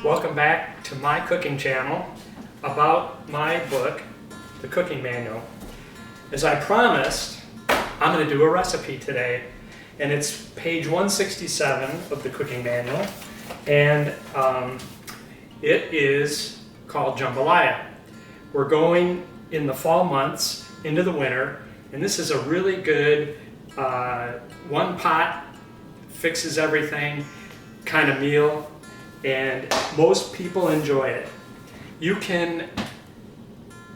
Welcome back to my cooking channel about my book, The Cooking Manual. As I promised, I'm going to do a recipe today, and it's page 167 of the cooking manual, and it is called Jambalaya. We're going in the fall months into the winter, and this is a really good one pot, fixes everything kind of meal, and most people enjoy it. You can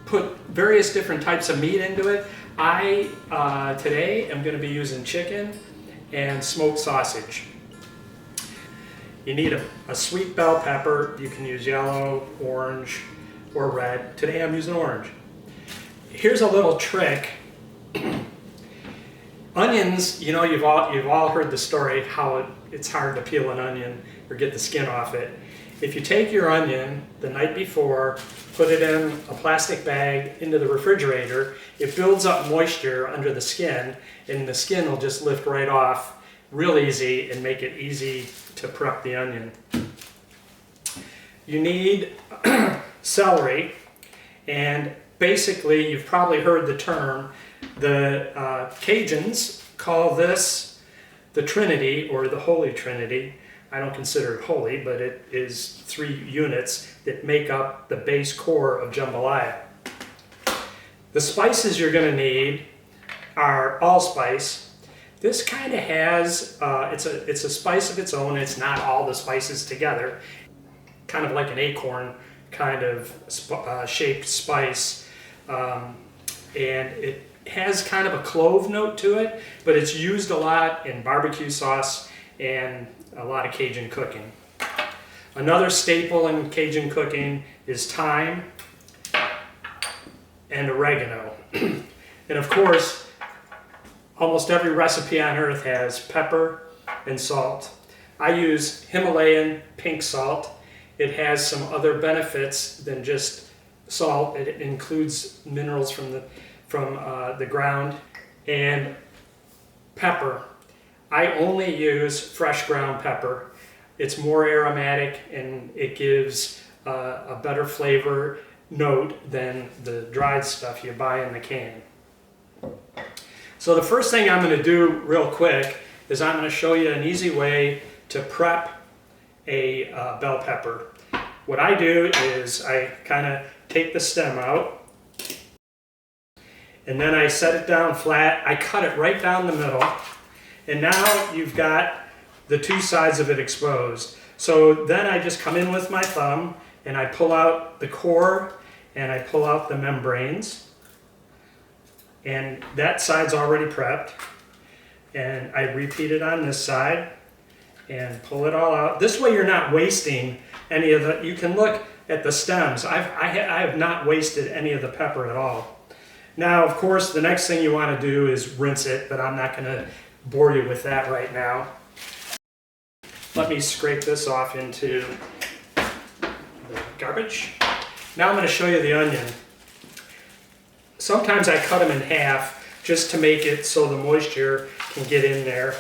put various different types of meat into it. I today am going to be using chicken and smoked sausage. You need a sweet bell pepper. You can use yellow, orange, or red. Today I'm using orange. Here's a little trick. Onions, you know, you've all heard the story how it's hard to peel an onion or get the skin off it. If you take your onion the night before, put it in a plastic bag into the refrigerator, it builds up moisture under the skin, and the skin will just lift right off real easy and make it easy to prep the onion. You need celery, and basically you've probably heard the term. The Cajuns call this the Trinity, or the Holy Trinity. I don't consider it holy, but it is 3 units that make up the base core of jambalaya. The spices you're going to need are allspice. This kind of has, it's a spice of its own. It's not all the spices together. Kind of like an acorn kind of shaped spice. And it has kind of a clove note to it, but it's used a lot in barbecue sauce and a lot of Cajun cooking. Another staple in Cajun cooking is thyme and oregano. And of course, almost every recipe on earth has pepper and salt. I use Himalayan pink salt. It has some other benefits than just salt. It includes minerals from the ground. And pepper. I only use fresh ground pepper. It's more aromatic and it gives a better flavor note than the dried stuff you buy in the can. So the first thing I'm going to do real quick is I'm going to show you an easy way to prep a bell pepper. What I do is I kind of take the stem out, and then I set it down flat. I cut it right down the middle, and now you've got the 2 sides of it exposed. So then I just come in with my thumb and I pull out the core and I pull out the membranes, and that side's already prepped, and I repeat it on this side and pull it all out. This way you're not wasting any of the, you can look at the stems. I have not wasted any of the pepper at all. Now, of course, the next thing you want to do is rinse it, but I'm not going to bore you with that right now. Let me scrape this off into the garbage. Now I'm going to show you the onion. Sometimes I cut them in half just to make it so the moisture can get in there.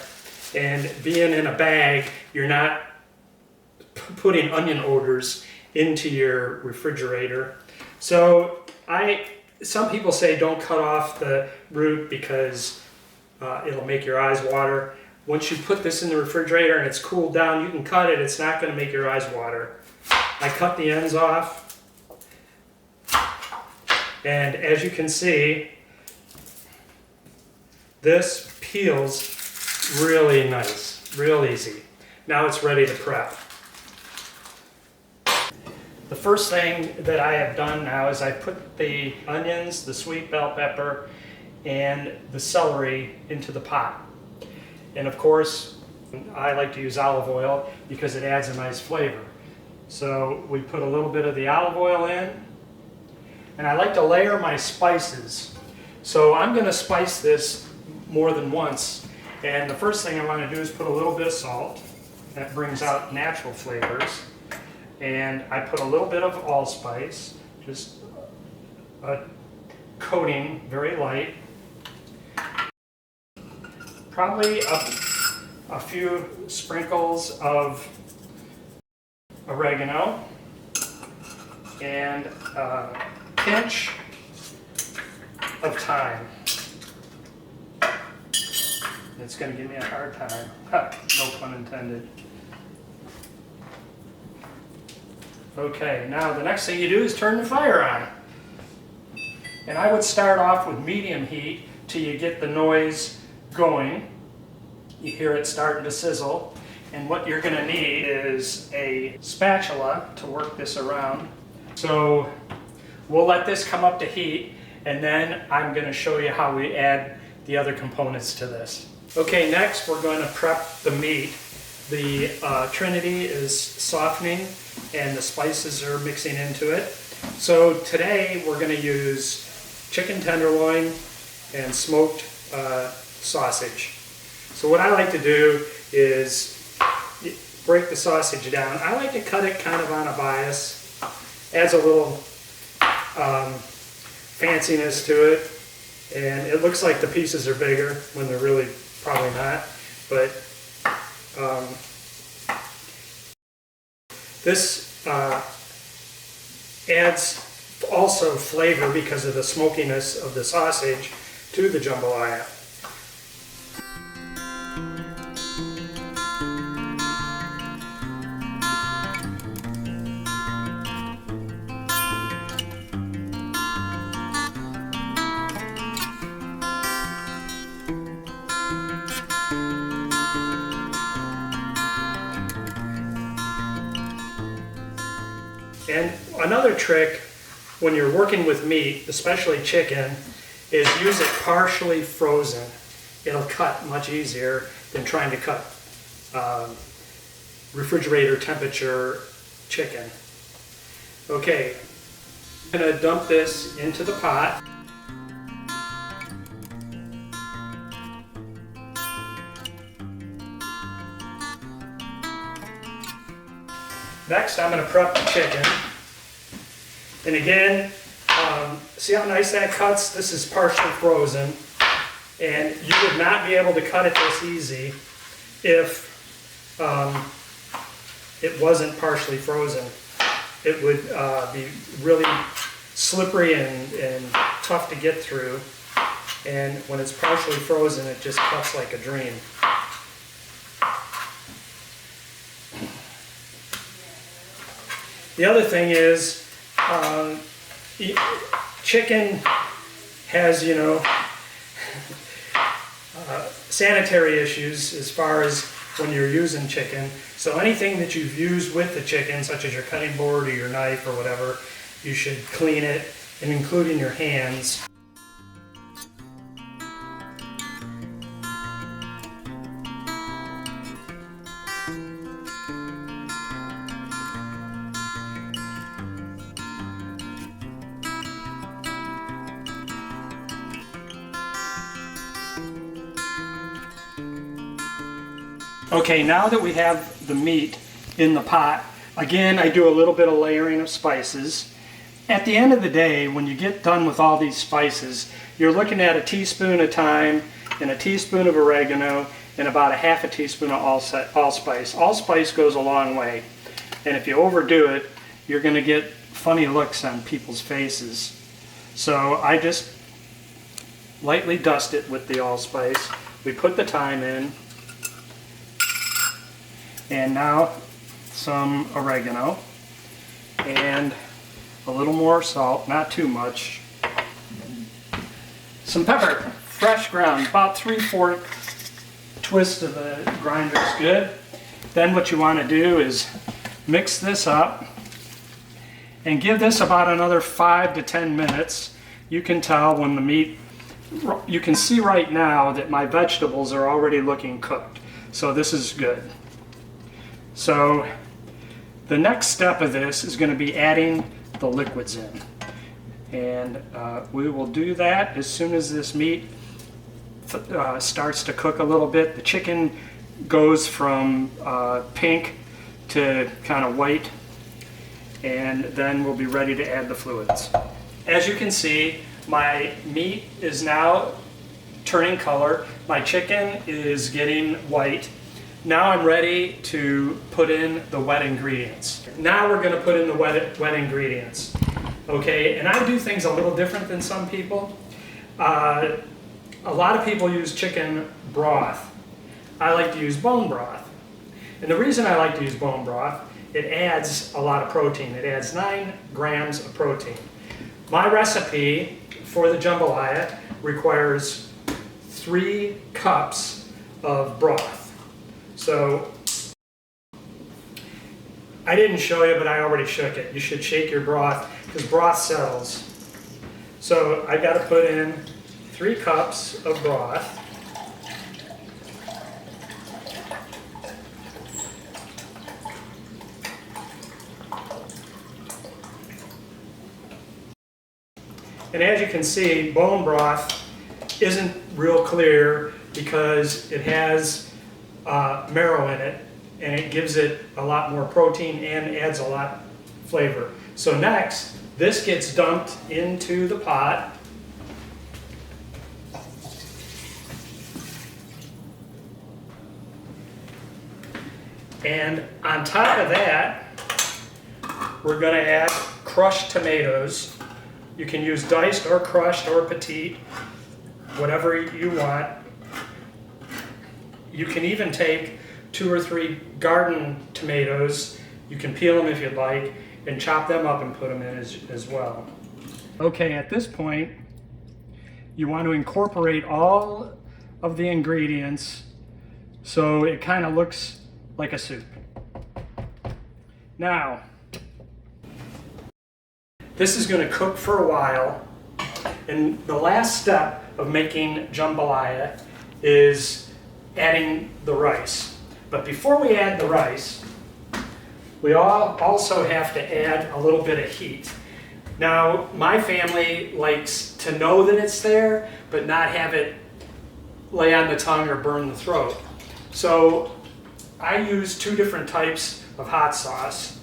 And being in a bag, you're not putting onion odors into your refrigerator. So some people say don't cut off the root because it'll make your eyes water. Once you put this in the refrigerator and it's cooled down, you can cut it. It's not going to make your eyes water. I cut the ends off. And as you can see, this peels really nice, real easy. Now it's ready to prep. The first thing that I have done now is I put the onions, the sweet bell pepper, and the celery into the pot. And of course, I like to use olive oil because it adds a nice flavor. So we put a little bit of the olive oil in, and I like to layer my spices. So I'm going to spice this more than once. And the first thing I want to do is put a little bit of salt. That brings out natural flavors. And I put a little bit of allspice, just a coating, very light. Probably a few sprinkles of oregano and a pinch of thyme. It's going to give me a hard time. No pun intended. Okay, now the next thing you do is turn the fire on. And I would start off with medium heat till you get the noise going. You hear it starting to sizzle. And what you're going to need is a spatula to work this around. So we'll let this come up to heat, and then I'm going to show you how we add the other components to this. Okay, next we're going to prep the meat. The Trinity is softening and the spices are mixing into it. So today we're going to use chicken tenderloin and smoked sausage. So what I like to do is break the sausage down. I like to cut it kind of on a bias. Adds a little fanciness to it. And it looks like the pieces are bigger when they're really probably not. But this adds also flavor because of the smokiness of the sausage to the jambalaya. And another trick when you're working with meat, especially chicken, is use it partially frozen. It'll cut much easier than trying to cut refrigerator temperature chicken. Okay, I'm going to dump this into the pot. Next, I'm going to prep the chicken. And again, see how nice that cuts? This is partially frozen. And you would not be able to cut it this easy if it wasn't partially frozen. It would be really slippery and tough to get through. And when it's partially frozen, it just cuts like a dream. The other thing is, chicken has, sanitary issues as far as when you're using chicken. So anything that you've used with the chicken, such as your cutting board or your knife or whatever, you should clean it, and including your hands. Okay, now that we have the meat in the pot, again, I do a little bit of layering of spices. At the end of the day, when you get done with all these spices, you're looking at a teaspoon of thyme and a teaspoon of oregano and about a half a teaspoon of allspice. Allspice goes a long way. And if you overdo it, you're going to get funny looks on people's faces. So I just lightly dust it with the allspice. We put the thyme in. And now some oregano and a little more salt, not too much. Some pepper, fresh ground, about 3/4 twist of the grinder is good. Then what you want to do is mix this up and give this about another 5 to 10 minutes. You can tell when the meat, you can see right now that my vegetables are already looking cooked. So this is good. So the next step of this is going to be adding the liquids in. And we will do that as soon as this meat starts to cook a little bit. The chicken goes from pink to kind of white, and then we'll be ready to add the fluids. As you can see, my meat is now turning color. My chicken is getting white. Now I'm ready to put in the wet ingredients. Now we're going to put in the wet ingredients. Okay, and I do things a little different than some people. A lot of people use chicken broth. I like to use bone broth. And the reason I like to use bone broth, it adds a lot of protein. It adds 9 grams of protein. My recipe for the jambalaya requires 3 cups of broth. So I didn't show you, but I already shook it. You should shake your broth because broth settles. So I got to put in 3 cups of broth. And as you can see, bone broth isn't real clear because it has marrow in it, and it gives it a lot more protein and adds a lot of flavor. So next, this gets dumped into the pot. And on top of that, we're going to add crushed tomatoes. You can use diced or crushed or petite, whatever you want. You can even take 2 or 3 garden tomatoes. You can peel them if you'd like and chop them up and put them in as well. Okay, at this point, you want to incorporate all of the ingredients so it kind of looks like a soup. Now, this is going to cook for a while, and the last step of making jambalaya is adding the rice. But before we add the rice, we also have to add a little bit of heat. Now, my family likes to know that it's there, but not have it lay on the tongue or burn the throat. So I use 2 different types of hot sauce.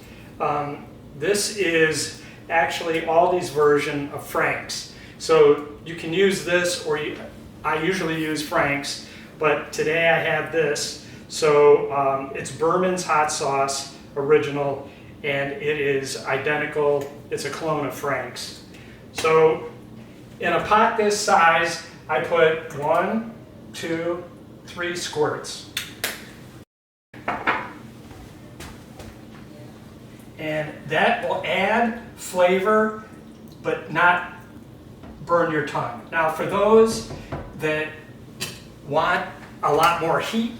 This is actually Aldi's version of Frank's. So you can use this, or I usually use Frank's, but today I have this. So it's Berman's hot sauce, original, and it is identical. It's a clone of Frank's. So in a pot this size, I put 1, 2, 3 squirts. And that will add flavor, but not burn your tongue. Now, for those that want a lot more heat,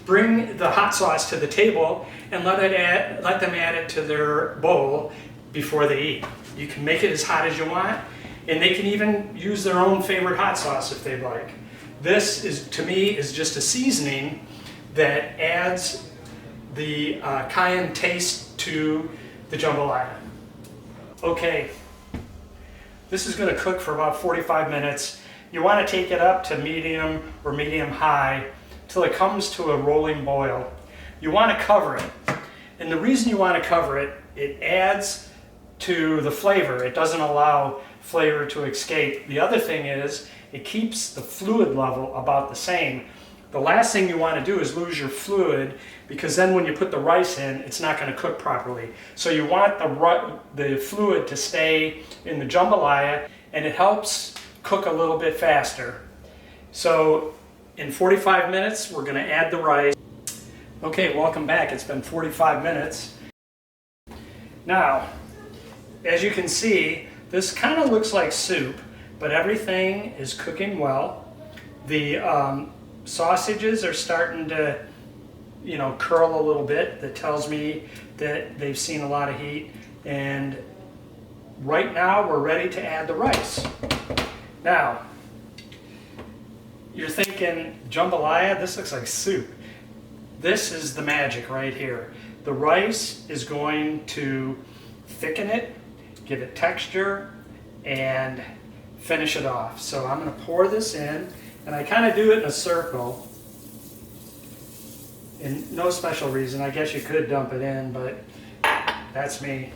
bring the hot sauce to the table and let them add it to their bowl before they eat. You can make it as hot as you want, and they can even use their own favorite hot sauce if they'd like. This is, to me, is just a seasoning that adds the cayenne taste to the jambalaya. Okay, this is going to cook for about 45 minutes. You want to take it up to medium or medium high till it comes to a rolling boil. You want to cover it, and the reason you want to cover it, it adds to the flavor. It doesn't allow flavor to escape. The other thing is it keeps the fluid level about the same. The last thing you want to do is lose your fluid, because then when you put the rice in, it's not going to cook properly. So you want the fluid to stay in the jambalaya, and it helps cook a little bit faster. So in 45 minutes, we're going to add the rice. Okay, welcome back. It's been 45 minutes. Now, as you can see, this kind of looks like soup, but everything is cooking well. The sausages are starting to, curl a little bit. That tells me that they've seen a lot of heat. And right now, we're ready to add the rice. Now, you're thinking, jambalaya, this looks like soup. This is the magic right here. The rice is going to thicken it, give it texture, and finish it off. So I'm going to pour this in, and I kind of do it in a circle. And no special reason. I guess you could dump it in, but that's me.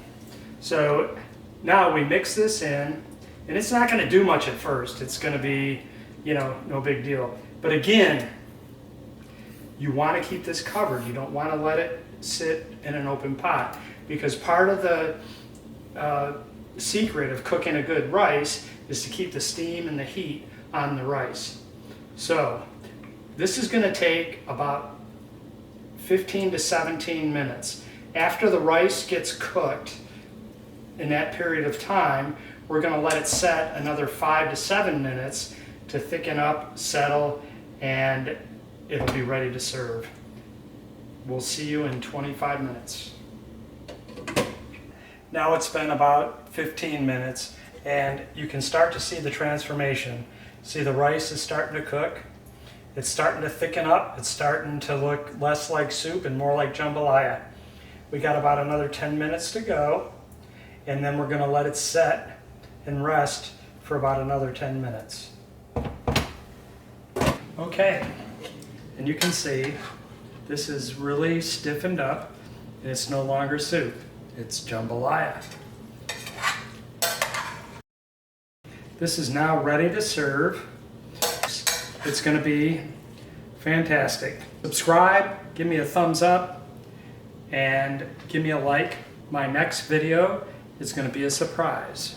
So now we mix this in, and it's not going to do much at first. It's going to be, no big deal. But again, You want to keep this covered. You don't want to let it sit in an open pot, because part of the secret of cooking a good rice is to keep the steam and the heat on the rice. So this is going to take about 15 to 17 minutes. After the rice gets cooked, in that period of time, we're going to let it set another 5 to 7 minutes to thicken up, settle, and it'll be ready to serve. We'll see you in 25 minutes. Now it's been about 15 minutes, and you can start to see the transformation. See, the rice is starting to cook. It's starting to thicken up. It's starting to look less like soup and more like jambalaya. We got about another 10 minutes to go, and then we're going to let it set and rest for about another 10 minutes. Okay, and you can see this is really stiffened up, and it's no longer soup. It's jambalaya. This is now ready to serve. It's going to be fantastic. Subscribe, give me a thumbs up, and give me a like. My next video is going to be a surprise.